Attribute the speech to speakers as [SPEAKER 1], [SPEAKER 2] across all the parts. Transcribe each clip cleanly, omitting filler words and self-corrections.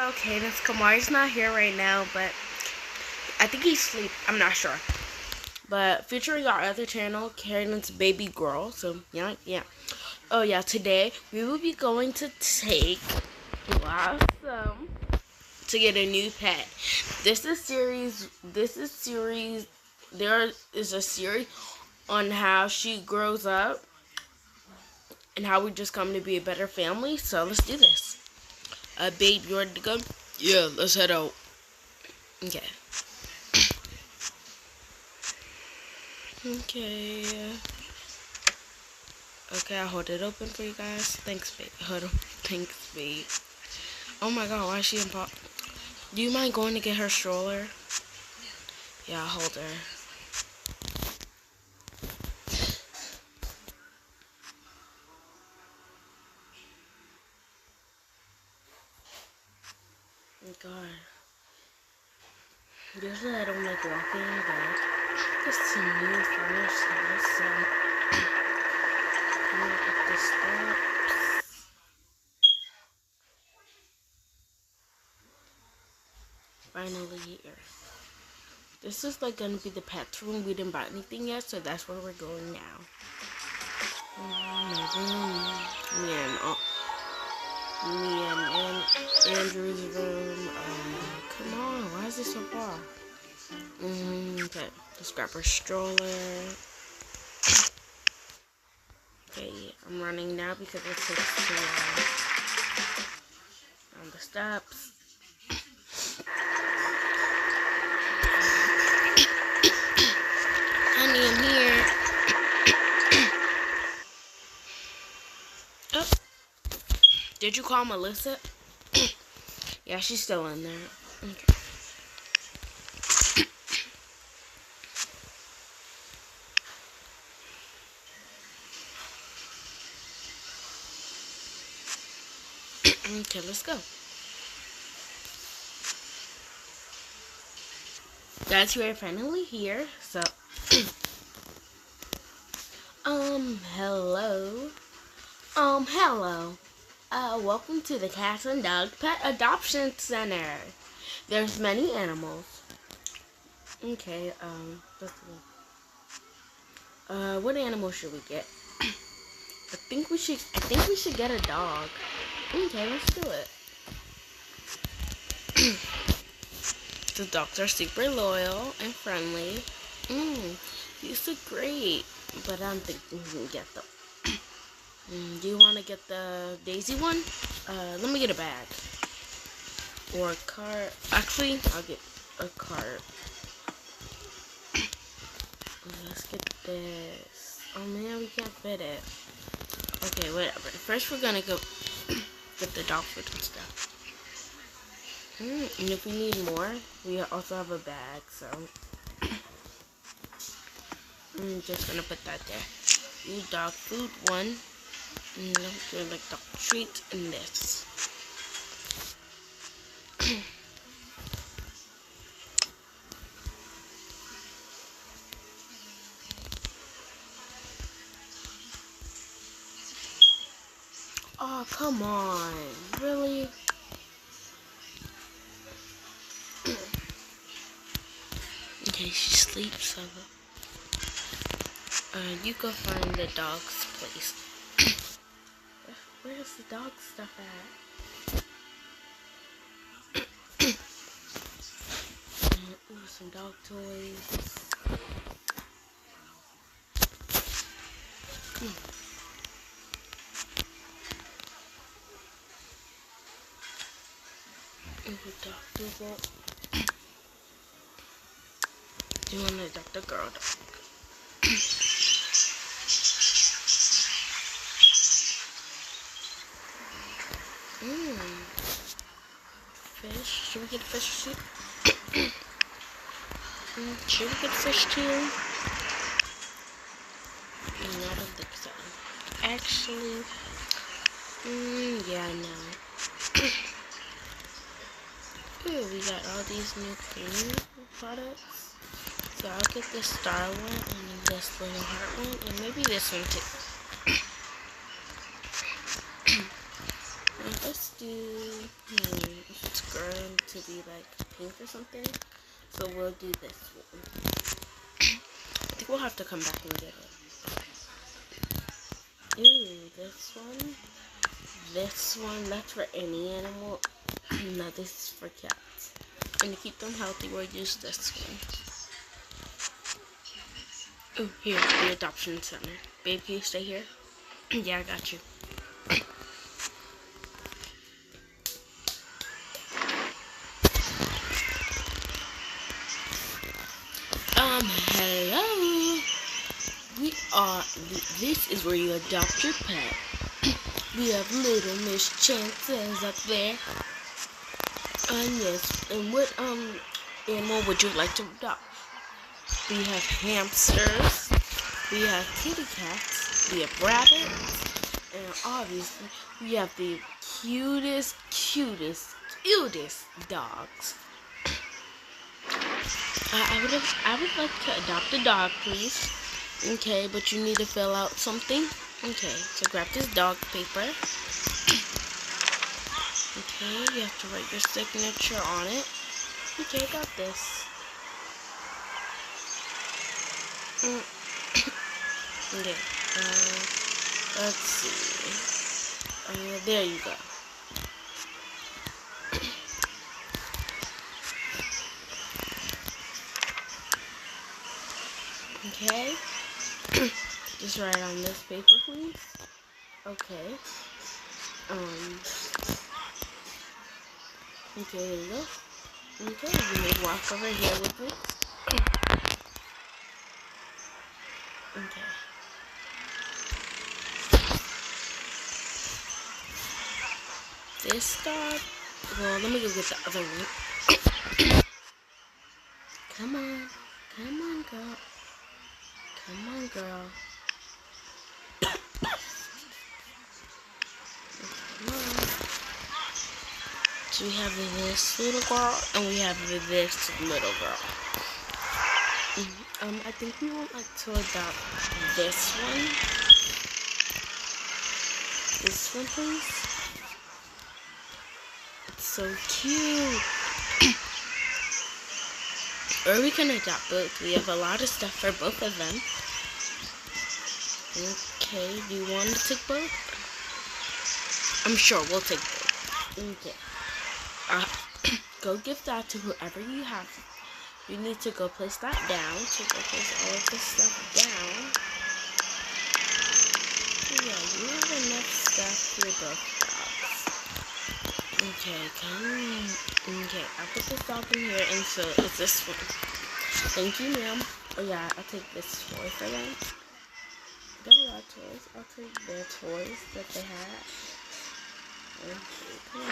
[SPEAKER 1] Okay, this Kamar's not here right now, but I think he's asleep. I'm not sure. But featuring our other channel, Karen's Baby Girl. So yeah. Oh yeah, today we will be going to take Blossom to get a new pet. This is series. There is a series on how she grows up and how we just come to be a better family. So let's do this. Babe, you ready to go? Yeah, let's head out. Okay. Okay. Okay, I'll hold it open for you guys. Thanks, babe. Hold on. Thanks, babe. Oh my god, why is she in pop? Do you mind going to get her stroller? Yeah, I'll hold her. Oh god. Usually I don't like walking, but it's a new furnace house, so I'm gonna get the steps. Finally here. This is like gonna be the pet room. We didn't buy anything yet, so that's where we're going now. Me and Andrew's room. Come on, why is this so far? Okay, let's grab her stroller. Okay, I'm running now because it takes too long. On the steps. Honey, I'm here. Oh. Did you call Melissa? Yeah, she's still in there. Okay. Okay, let's go. Guys, we're finally here. So, hello. Hello. Welcome to the Cats and Dogs Pet Adoption Center. There's many animals. Okay, let's go. What animal should we get? I think we should get a dog. Okay, let's do it. The dogs are super loyal and friendly. These are great, but I'm thinking we can get them. Do you want to get the Daisy one? Let me get a bag. Or a cart. Actually, I'll get a cart. Let's get this. Oh man, we can't fit it. Okay, whatever. First, we're gonna go get the dog food and stuff. And if we need more, we also have a bag, so I'm just gonna put that there. You dog food one. And then we're like dog treats and this. Oh, come on. Really? Okay, she sleeps, so you go find the dog's place. Where's the dog stuff at? Ooh, some dog toys. Ooh, dog doodle. You want to adopt a girl dog? Fish. Should we get a fish too? Should we get fish too? No, I don't think so. Actually, yeah, no. Ooh, we got all these new cleaning products. So I'll get this star one and this little heart one and maybe this one too. Let's do room to be like pink or something. So we'll do this one. I think we'll have to come back and get it. Ooh, this one. This one, that's for any animal. No, this is for cats. And to keep them healthy, we'll use this one. Oh, here, the adoption center. Babe, can you stay here? Yeah, I got you. Hello. This is where you adopt your pet. We have little Miss Chances up there. Yes, and what animal would you like to adopt? We have hamsters, we have kitty cats, we have rabbits, and obviously we have the cutest dogs. I would like to adopt a dog, please. Okay, but you need to fill out something. Okay, so grab this dog paper. Okay, you have to write your signature on it. Okay, got this. Okay, let's see. There you go. Okay, just write on this paper, please. Okay. Okay, there you go. Okay, you may walk over here with me. Okay. This dog. Well, let me go get the other one. Come on, girl. Come on, girl. Come on. So we have this little girl and we have this little girl. I think we would like to adopt this one. This one, please. It's so cute. Or we can adopt both. We have a lot of stuff for both of them. Okay, do you want to take both? I'm sure we'll take both. Okay. Go give that to whoever you have. You need to go place that down. So go place all of this stuff down. Yeah, you have enough stuff for both dogs. Okay, okay, I'll put this dog in here, and so it's this one. Thank you, ma'am. Oh yeah, I'll take this toy for them. They got a lot of toys. I'll take their toys that they have. Okay, come on.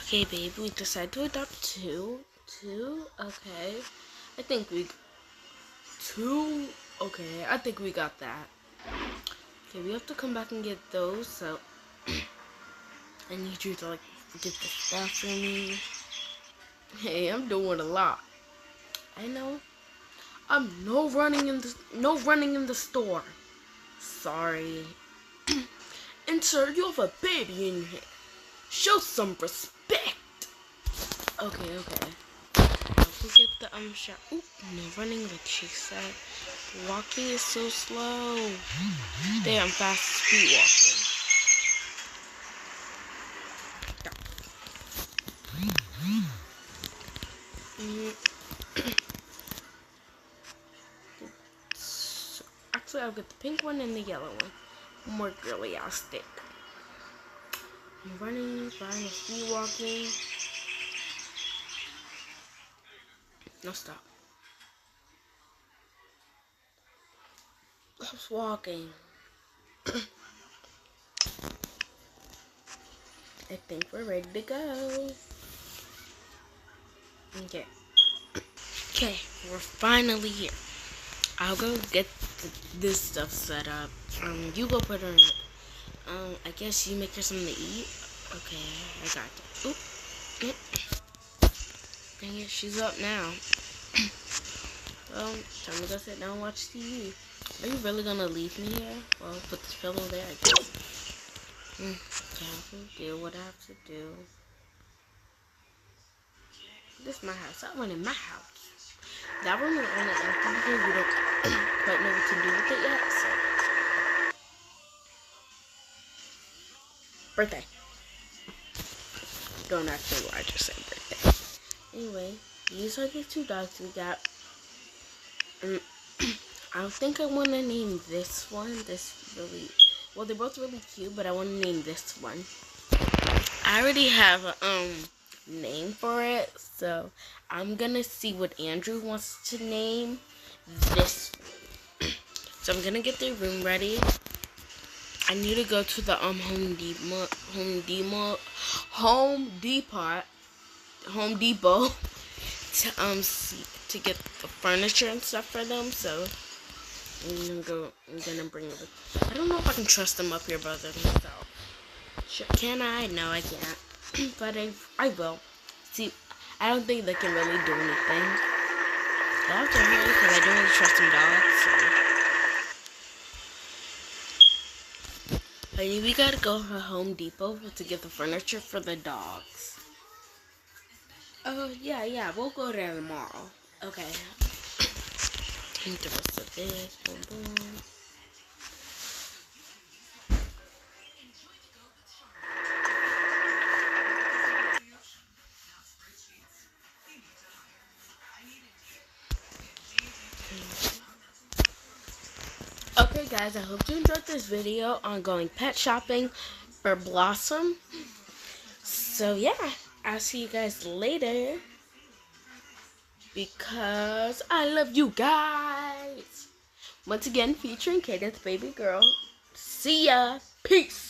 [SPEAKER 1] Okay, babe, we decided to adopt two. Okay. I think we got that. Okay, we have to come back and get those, so I need you to, like, get the stuff for me. Hey, I'm doing a lot. I know. No running in the store. Sorry. And sir, you have a baby in here. Show some respect. Okay. I'll get the shot. Oop, no running like she said. Walking is so slow. Damn fast speed walking. Actually, I'll get the pink one and the yellow one. More girly ass stick. I'm running, flying, speed walking. No, stop. I was walking. I think we're ready to go. Okay. Okay, we're finally here. I'll go get this stuff set up. You go put her in it. I guess you make her something to eat. Okay, I got that. Oop. Dang it, she's up now. Well, time to go sit down and watch TV. Are you really gonna leave me here? Well, put this pillow there, I guess. Okay, I'll do what I have to do. This is my house. I went in my house. That room is only empty because we don't quite know what to do with it yet, so. Birthday. Don't ask me why I just said birthday. Anyway, these are the two dogs we got. I think I want to name this one, well, they're both really cute, but I want to name this one. I already have a name for it, so I'm gonna see what Andrew wants to name this one. So I'm gonna get their room ready. I need to go to the Home Depot to get the furniture and stuff for them. So I'm gonna bring it. I don't know if I can trust them up here by themselves. Can I? No, I can't. But I will. See, I don't think they can really do anything. Dogs are here because I don't really trust them dogs. So. I mean, we gotta go to Home Depot to get the furniture for the dogs. Oh, yeah, we'll go there tomorrow. Okay. And the rest of this. Boom, boom. Okay guys, I hope you enjoyed this video on going pet shopping for Blossom. So yeah, I'll see you guys later because I love you guys. Once again, featuring Cadence Baby Girl. See ya. Peace.